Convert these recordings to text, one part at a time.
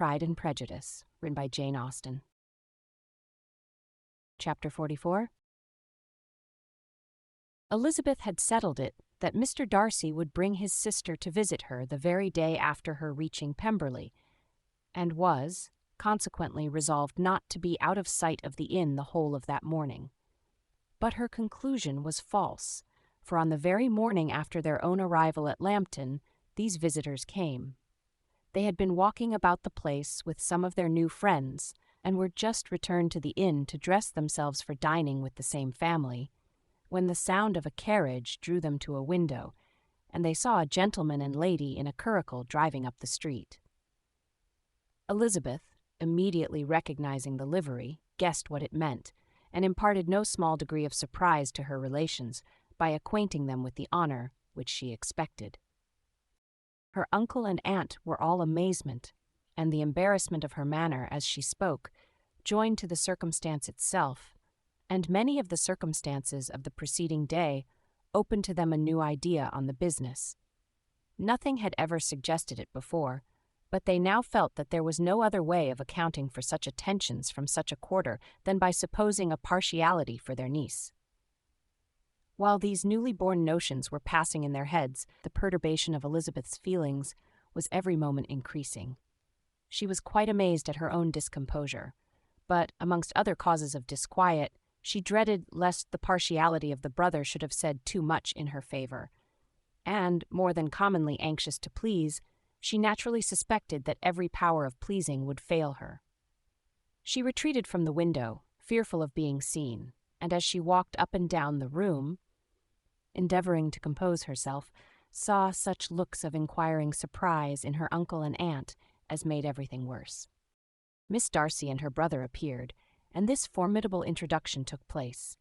Pride and Prejudice, written by Jane Austen. Chapter 44. Elizabeth had settled it that Mr. Darcy would bring his sister to visit her the very day after her reaching Pemberley, and was, consequently, resolved not to be out of sight of the inn the whole of that morning. But her conclusion was false, for on the very morning after their own arrival at Lambton, these visitors came. They had been walking about the place with some of their new friends, and were just returned to the inn to dress themselves for dining with the same family, when the sound of a carriage drew them to a window, and they saw a gentleman and lady in a curricle driving up the street. Elizabeth, immediately recognizing the livery, guessed what it meant, and imparted no small degree of surprise to her relations by acquainting them with the honor which she expected. Her uncle and aunt were all amazement, and the embarrassment of her manner as she spoke, joined to the circumstance itself, and many of the circumstances of the preceding day, opened to them a new idea on the business. Nothing had ever suggested it before, but they now felt that there was no other way of accounting for such attentions from such a quarter than by supposing a partiality for their niece. While these newly born notions were passing in their heads, the perturbation of Elizabeth's feelings was every moment increasing. She was quite amazed at her own discomposure, but, amongst other causes of disquiet, she dreaded lest the partiality of the brother should have said too much in her favor, and, more than commonly anxious to please, she naturally suspected that every power of pleasing would fail her. She retreated from the window, fearful of being seen, and as she walked up and down the room, endeavoring to compose herself, saw such looks of inquiring surprise in her uncle and aunt as made everything worse. Miss Darcy and her brother appeared, and this formidable introduction took place.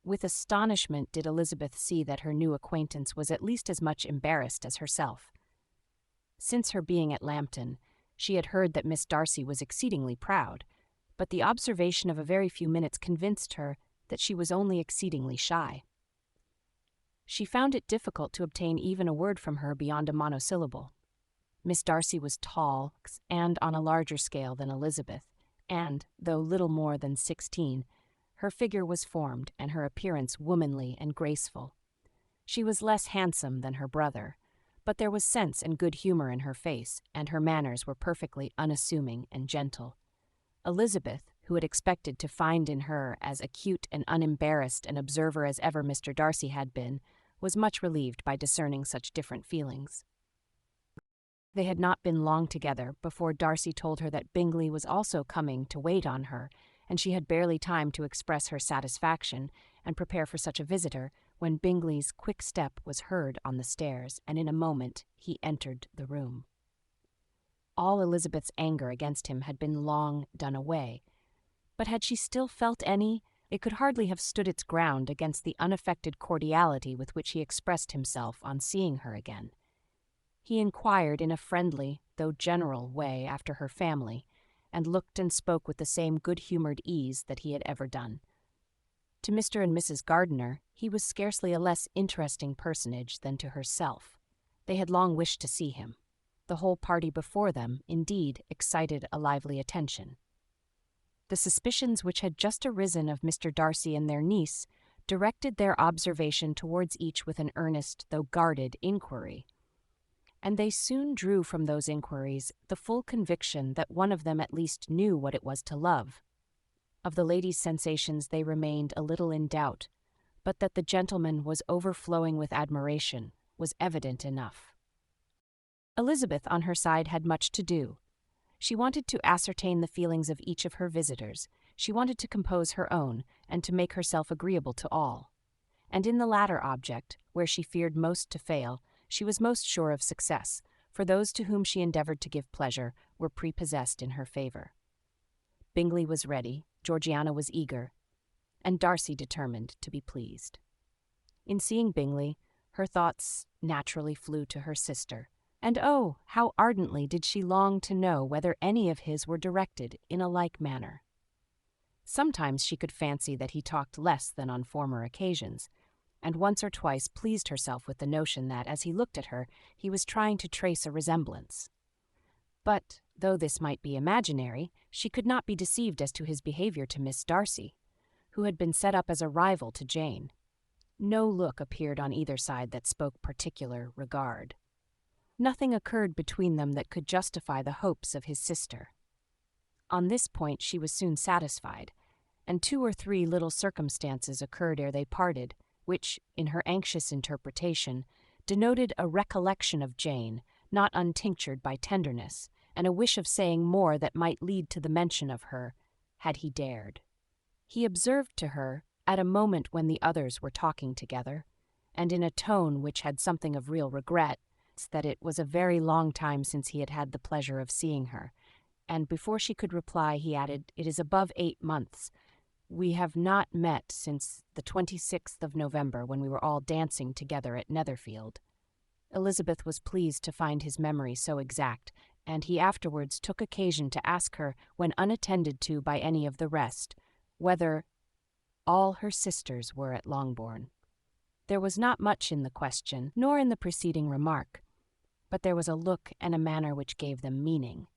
With astonishment did Elizabeth see that her new acquaintance was at least as much embarrassed as herself. Since her being at Lambton, she had heard that Miss Darcy was exceedingly proud, but the observation of a very few minutes convinced her that she was only exceedingly shy. She found it difficult to obtain even a word from her beyond a monosyllable. Miss Darcy was tall and on a larger scale than Elizabeth, and, though little more than 16, her figure was formed and her appearance womanly and graceful. She was less handsome than her brother, but there was sense and good humor in her face, and her manners were perfectly unassuming and gentle. Elizabeth, who had expected to find in her as acute and unembarrassed an observer as ever Mr. Darcy had been, was much relieved by discerning such different feelings. They had not been long together before Darcy told her that Bingley was also coming to wait on her, and she had barely time to express her satisfaction and prepare for such a visitor when Bingley's quick step was heard on the stairs, and in a moment he entered the room. All Elizabeth's anger against him had been long done away, but had she still felt any, it could hardly have stood its ground against the unaffected cordiality with which he expressed himself on seeing her again. He inquired in a friendly, though general, way after her family, and looked and spoke with the same good-humored ease that he had ever done. To Mr. and Mrs. Gardiner, he was scarcely a less interesting personage than to herself. They had long wished to see him. The whole party before them, indeed, excited a lively attention. The suspicions which had just arisen of Mr. Darcy and their niece directed their observation towards each with an earnest, though guarded, inquiry, and they soon drew from those inquiries the full conviction that one of them at least knew what it was to love. Of the lady's sensations they remained a little in doubt, but that the gentleman was overflowing with admiration was evident enough. Elizabeth, on her side, had much to do. She wanted to ascertain the feelings of each of her visitors, she wanted to compose her own, and to make herself agreeable to all. And in the latter object, where she feared most to fail, she was most sure of success, for those to whom she endeavored to give pleasure were prepossessed in her favor. Bingley was ready, Georgiana was eager, and Darcy determined to be pleased. In seeing Bingley, her thoughts naturally flew to her sister, and oh, how ardently did she long to know whether any of his were directed in a like manner. Sometimes she could fancy that he talked less than on former occasions, and once or twice pleased herself with the notion that, as he looked at her, he was trying to trace a resemblance. But, Though this might be imaginary, she could not be deceived as to his behavior to Miss Darcy, who had been set up as a rival to Jane. No look appeared on either side that spoke particular regard. Nothing occurred between them that could justify the hopes of his sister. On this point she was soon satisfied, and 2 or 3 little circumstances occurred ere they parted, which, in her anxious interpretation, denoted a recollection of Jane, not untinctured by tenderness, and a wish of saying more that might lead to the mention of her, had he dared. He observed to her, at a moment when the others were talking together, and in a tone which had something of real regret, that it was a very long time since he had had the pleasure of seeing her, and before she could reply he added, "It is above 8 months. We have not met since the 26th of November, when we were all dancing together at Netherfield." Elizabeth was pleased to find his memory so exact, and he afterwards took occasion to ask her, when unattended to by any of the rest, whether all her sisters were at Longbourn. There was not much in the question, nor in the preceding remark, but there was a look and a manner which gave them meaning.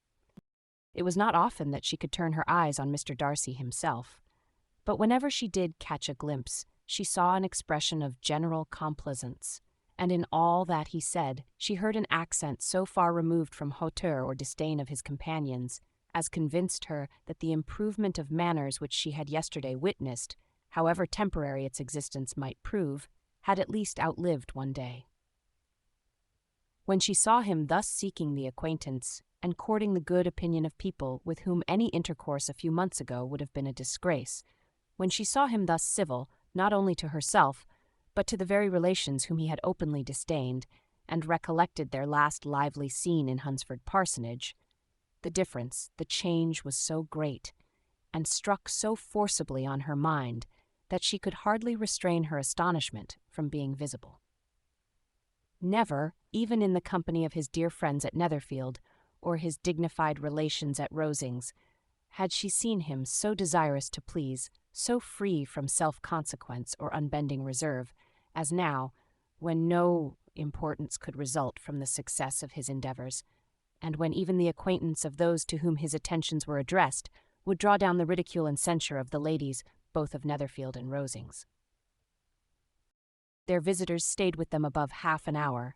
It was not often that she could turn her eyes on Mr. Darcy himself, but whenever she did catch a glimpse, she saw an expression of general complaisance, and in all that he said she heard an accent so far removed from hauteur or disdain of his companions as convinced her that the improvement of manners which she had yesterday witnessed, however temporary its existence might prove, had at least outlived one day. When she saw him thus seeking the acquaintance and courting the good opinion of people with whom any intercourse a few months ago would have been a disgrace, when she saw him thus civil, not only to herself, but to the very relations whom he had openly disdained, and recollected their last lively scene in Hunsford Parsonage, the difference, the change was so great, and struck so forcibly on her mind, that she could hardly restrain her astonishment from being visible. Never, even in the company of his dear friends at Netherfield, or his dignified relations at Rosings, had she seen him so desirous to please, so free from self-consequence or unbending reserve, as now, when no importance could result from the success of his endeavours, and when even the acquaintance of those to whom his attentions were addressed would draw down the ridicule and censure of the ladies both of Netherfield and Rosings. Their visitors stayed with them above half an hour,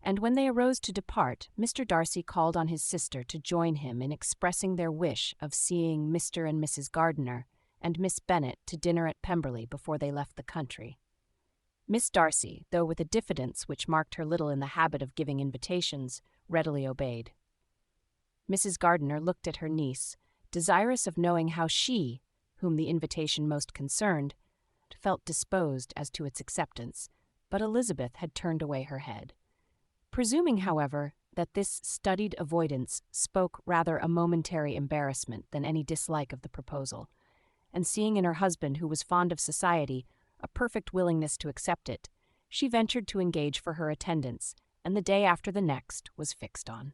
and when they arose to depart, Mr. Darcy called on his sister to join him in expressing their wish of seeing Mr. and Mrs. Gardiner and Miss Bennet to dinner at Pemberley before they left the country. Miss Darcy, though with a diffidence which marked her little in the habit of giving invitations, readily obeyed. Mrs. Gardiner looked at her niece, desirous of knowing how she, whom the invitation most concerned, felt disposed as to its acceptance, but Elizabeth had turned away her head. Presuming, however, that this studied avoidance spoke rather a momentary embarrassment than any dislike of the proposal, and seeing in her husband, who was fond of society, a perfect willingness to accept it, she ventured to engage for her attendance, and the day after the next was fixed on.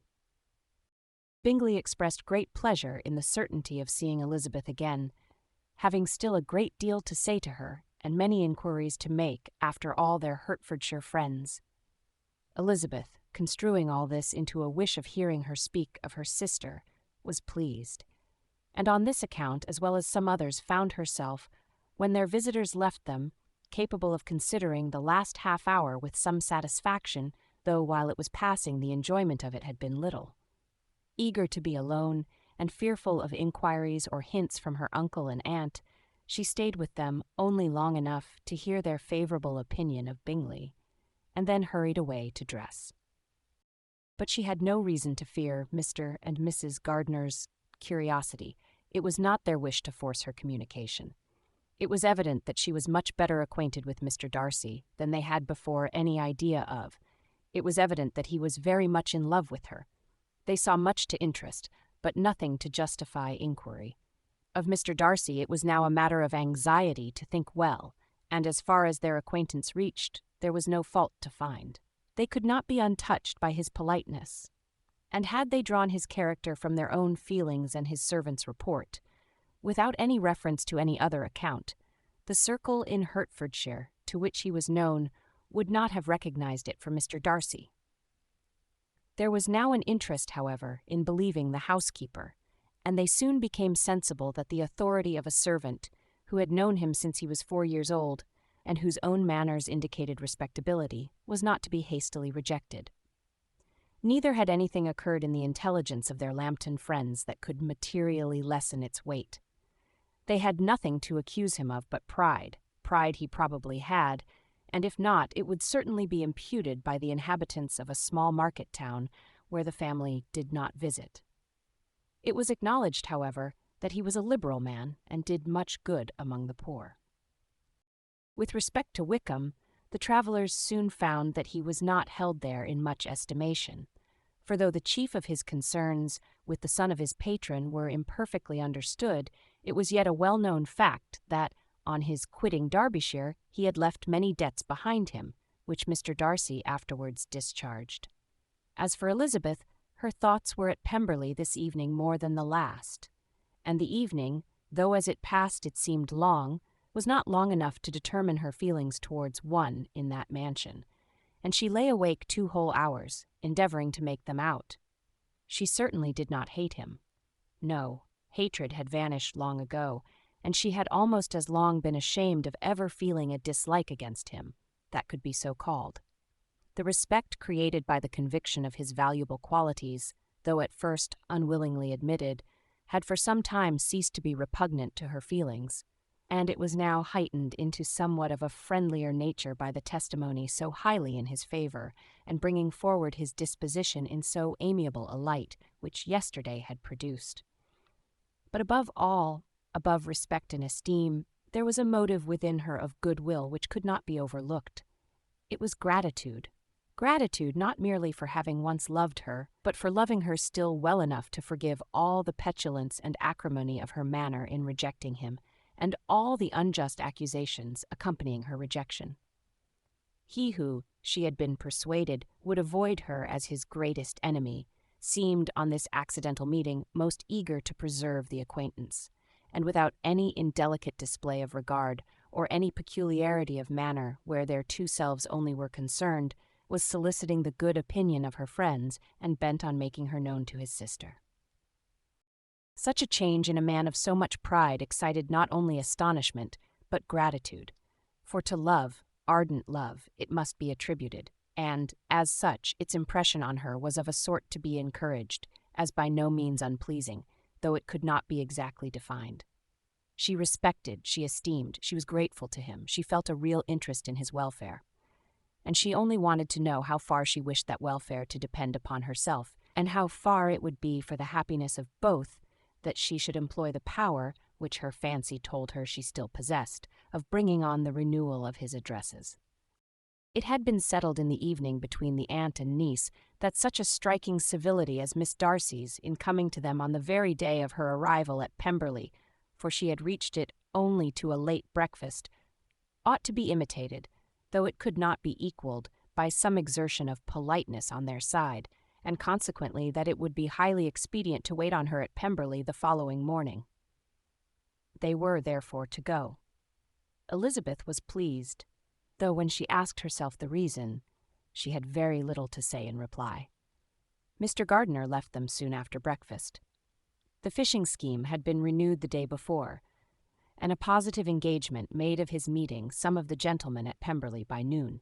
Bingley expressed great pleasure in the certainty of seeing Elizabeth again, having still a great deal to say to her, and many inquiries to make after all their Hertfordshire friends. Elizabeth, construing all this into a wish of hearing her speak of her sister, was pleased, and on this account, as well as some others, found herself, when their visitors left them, capable of considering the last half-hour with some satisfaction, though while it was passing the enjoyment of it had been little. Eager to be alone, and fearful of inquiries or hints from her uncle and aunt, she stayed with them only long enough to hear their favourable opinion of Bingley, and then hurried away to dress. But she had no reason to fear Mr. and Mrs. Gardiner's curiosity. It was not their wish to force her communication. It was evident that she was much better acquainted with Mr. Darcy than they had before any idea of. It was evident that he was very much in love with her. They saw much to interest, but nothing to justify inquiry. Of Mr. Darcy it was now a matter of anxiety to think well, and as far as their acquaintance reached, there was no fault to find. They could not be untouched by his politeness, and had they drawn his character from their own feelings and his servant's report, without any reference to any other account, the circle in Hertfordshire to which he was known would not have recognized it for Mr. Darcy. There was now an interest, however, in believing the housekeeper, and they soon became sensible that the authority of a servant, who had known him since he was 4 years old, and whose own manners indicated respectability, was not to be hastily rejected. Neither had anything occurred in the intelligence of their Lambton friends that could materially lessen its weight. They had nothing to accuse him of but pride. Pride he probably had, and if not, it would certainly be imputed by the inhabitants of a small market town where the family did not visit. It was acknowledged, however, that he was a liberal man and did much good among the poor. With respect to Wickham, the travellers soon found that he was not held there in much estimation, for though the chief of his concerns with the son of his patron were imperfectly understood, it was yet a well-known fact that, on his quitting Derbyshire, he had left many debts behind him, which Mr. Darcy afterwards discharged. As for Elizabeth, her thoughts were at Pemberley this evening more than the last, and the evening, though as it passed it seemed long, was not long enough to determine her feelings towards one in that mansion, and she lay awake 2 whole hours, endeavoring to make them out. She certainly did not hate him. No, hatred had vanished long ago, and she had almost as long been ashamed of ever feeling a dislike against him, that could be so called. The respect created by the conviction of his valuable qualities, though at first unwillingly admitted, had for some time ceased to be repugnant to her feelings, and it was now heightened into somewhat of a friendlier nature by the testimony so highly in his favor, and bringing forward his disposition in so amiable a light, which yesterday had produced. But above all, above respect and esteem, there was a motive within her of goodwill which could not be overlooked. It was gratitude. Gratitude not merely for having once loved her, but for loving her still well enough to forgive all the petulance and acrimony of her manner in rejecting him, and all the unjust accusations accompanying her rejection. He who, she had been persuaded, would avoid her as his greatest enemy, seemed, on this accidental meeting, most eager to preserve the acquaintance, and without any indelicate display of regard, or any peculiarity of manner where their 2 selves only were concerned, was soliciting the good opinion of her friends, and bent on making her known to his sister. Such a change in a man of so much pride excited not only astonishment, but gratitude, for to love, ardent love, it must be attributed, and, as such, its impression on her was of a sort to be encouraged, as by no means unpleasing, though it could not be exactly defined. She respected, she esteemed, she was grateful to him, she felt a real interest in his welfare, and she only wanted to know how far she wished that welfare to depend upon herself, and how far it would be for the happiness of both that she should employ the power, which her fancy told her she still possessed, of bringing on the renewal of his addresses. It had been settled in the evening between the aunt and niece that such a striking civility as Miss Darcy's in coming to them on the very day of her arrival at Pemberley, for she had reached it only to a late breakfast, ought to be imitated, though it could not be equalled, by some exertion of politeness on their side, and consequently that it would be highly expedient to wait on her at Pemberley the following morning. They were, therefore, to go. Elizabeth was pleased, though when she asked herself the reason, she had very little to say in reply. Mr. Gardiner left them soon after breakfast. The fishing scheme had been renewed the day before, and a positive engagement made of his meeting some of the gentlemen at Pemberley by noon.